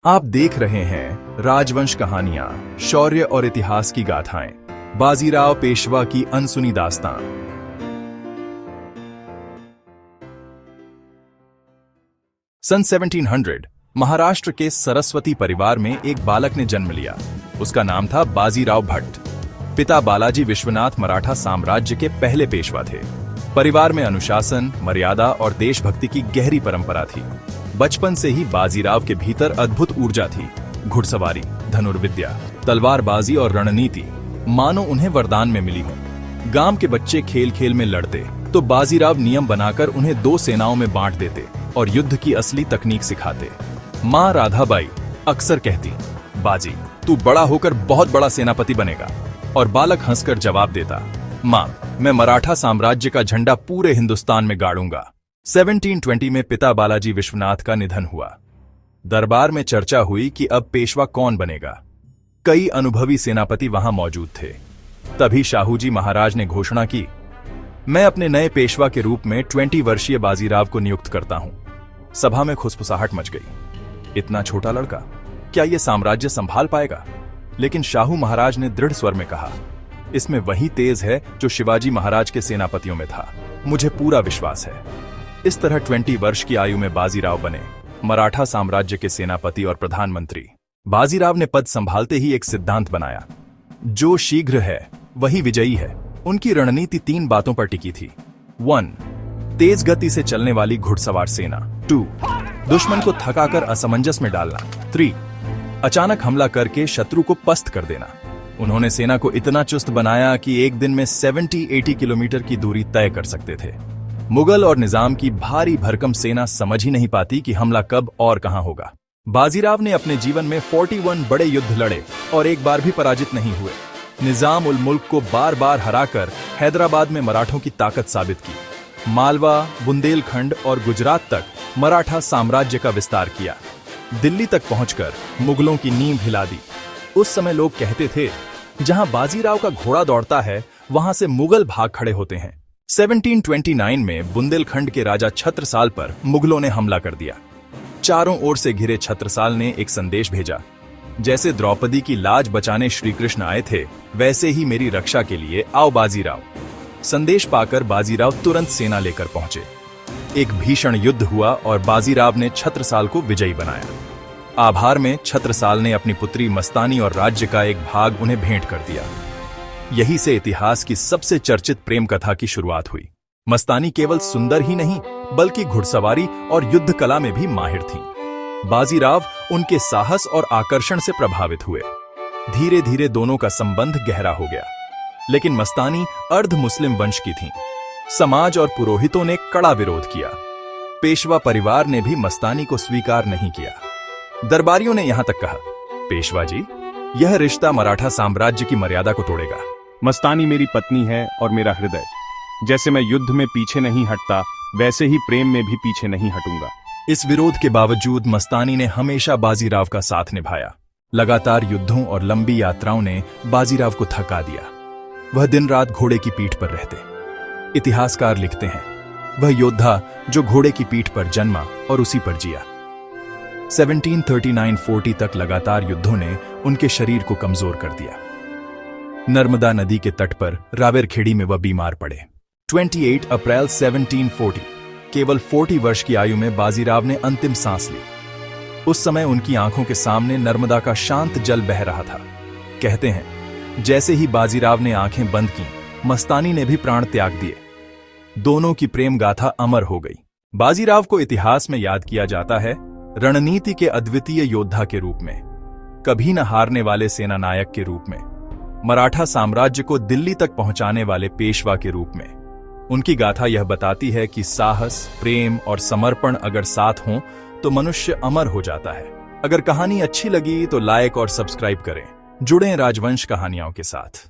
आप देख रहे हैं राजवंश कहानियां, शौर्य और इतिहास की गाथाएं, बाजीराव पेशवा की अनसुनी दास्तां। सन 1700 महाराष्ट्र के सरस्वती परिवार में एक बालक ने जन्म लिया। उसका नाम था बाजीराव भट्ट। पिता बालाजी विश्वनाथ मराठा साम्राज्य के पहले पेशवा थे। परिवार में अनुशासन, मर्यादा और देशभक्ति की गहरी परंपरा थी। बचपन से ही बाजीराव के भीतर अद्भुत ऊर्जा थी। घुड़सवारी, धनुर्विद्या, तलवारबाजी और रणनीति मानो उन्हें वरदान में मिली हो। गांव के बच्चे खेल खेल में लड़ते तो बाजीराव नियम बनाकर उन्हें दो सेनाओं में बांट देते और युद्ध की असली तकनीक सिखाते। माँ राधाबाई अक्सर कहती, बाजी तू बड़ा होकर बहुत बड़ा सेनापति बनेगा। और बालक हंसकर जवाब देता, माँ मैं मराठा साम्राज्य का झंडा पूरे हिंदुस्तान में गाड़ूंगा। 1720 में पिता बालाजी विश्वनाथ का निधन हुआ। दरबार में चर्चा हुई कि अब पेशवा कौन बनेगा। कई अनुभवी सेनापति वहां मौजूद थे। तभी शाहूजी महाराज ने घोषणा की, मैं अपने नए पेशवा के रूप में 20 वर्षीय बाजीराव को नियुक्त करता हूं। सभा में खुसफुसाहट मच गई। इतना छोटा लड़का, क्या यह साम्राज्य संभाल पाएगा? लेकिन शाहू महाराज ने दृढ़ स्वर में कहा, इसमें वही तेज है जो शिवाजी महाराज के सेनापतियों में था। मुझे पूरा विश्वास है। इस तरह 20 वर्ष की आयु में बाजीराव बने मराठा साम्राज्य के सेनापति और प्रधानमंत्री। बाजीराव ने पद संभालते ही एक सिद्धांत बनाया, जो शीघ्र है वही विजयी है। उनकी रणनीति 3 बातों पर टिकी थी। 1. तेज गति से चलने वाली घुड़सवार सेना। 2. दुश्मन को थकाकर असमंजस में डालना। 3. अचानक हमला करके शत्रु को पस्त कर देना। उन्होंने सेना को इतना चुस्त बनाया कि एक दिन में 70-80 किलोमीटर की दूरी तय कर सकते थे। मुगल और निजाम की भारी भरकम सेना समझ ही नहीं पाती कि हमला कब और कहां होगा। बाजीराव ने अपने जीवन में 41 बड़े युद्ध लड़े और एक बार भी पराजित नहीं हुए। निजाम उल मुल्क को बार बार हराकर हैदराबाद में मराठों की ताकत साबित की। मालवा, बुंदेलखंड और गुजरात तक मराठा साम्राज्य का विस्तार किया। दिल्ली तक पहुंचकर मुगलों की नींव हिला दी। उस समय लोग कहते थे, जहां बाजीराव का घोड़ा दौड़ता है वहां से मुगल भाग खड़े होते हैं। 1729 में बुंदेलखंड के राजा छत्रसाल पर मुगलों ने हमला कर दिया। चारों ओर से घिरे छत्रसाल ने एक संदेश भेजा, जैसे द्रौपदी की लाज बचाने श्री कृष्ण आए थे, वैसे ही मेरी रक्षा के लिए आओ बाजीराव। संदेश पाकर बाजीराव तुरंत सेना लेकर पहुंचे। एक भीषण युद्ध हुआ और बाजीराव ने छत्रसाल को विजयी बनाया। आभार में छत्रसाल ने अपनी पुत्री मस्तानी और राज्य का एक भाग उन्हें भेंट कर दिया। यही से इतिहास की सबसे चर्चित प्रेम कथा की शुरुआत हुई। मस्तानी केवल सुंदर ही नहीं, बल्कि घुड़सवारी और युद्ध कला में भी माहिर थीं। बाजीराव उनके साहस और आकर्षण से प्रभावित हुए। धीरे धीरे दोनों का संबंध गहरा हो गया। लेकिन मस्तानी अर्ध मुस्लिम वंश की थीं। समाज और पुरोहितों ने कड़ा विरोध किया। पेशवा परिवार ने भी मस्तानी को स्वीकार नहीं किया। दरबारियों ने यहां तक कहा, पेशवा जी, यह रिश्ता मराठा साम्राज्य की मर्यादा को तोड़ेगा। मस्तानी मेरी पत्नी है और मेरा हृदय। जैसे मैं युद्ध में पीछे नहीं हटता, वैसे ही प्रेम में भी पीछे नहीं हटूंगा। इस विरोध के बावजूद मस्तानी ने हमेशा बाजीराव का साथ निभाया। लगातार युद्धों और लंबी यात्राओं ने बाजीराव को थका दिया। वह दिन रात घोड़े की पीठ पर रहते। इतिहासकार लिखते हैं, वह योद्धा जो घोड़े की पीठ पर जन्मा और उसी पर जिया। 1739-40 तक लगातार युद्धों ने उनके शरीर को कमजोर कर दिया। नर्मदा नदी के तट पर रावेरखेड़ी में वह बीमार पड़े। 28 अप्रैल 1740, केवल 40 वर्ष की आयु में बाजीराव ने अंतिम सांस ली। उस समय उनकी आंखों के सामने नर्मदा का शांत जल बह रहा था। कहते हैं, जैसे ही बाजीराव ने आंखें बंद की, मस्तानी ने भी प्राण त्याग दिए। दोनों की प्रेम गाथा अमर हो गई। बाजीराव को इतिहास में याद किया जाता है रणनीति के अद्वितीय योद्धा के रूप में, कभी न हारने वाले सेना नायक के रूप में, मराठा साम्राज्य को दिल्ली तक पहुंचाने वाले पेशवा के रूप में। उनकी गाथा यह बताती है कि साहस, प्रेम और समर्पण अगर साथ हों तो मनुष्य अमर हो जाता है। अगर कहानी अच्छी लगी तो लाइक और सब्सक्राइब करें। जुड़ें राजवंश कहानियों के साथ।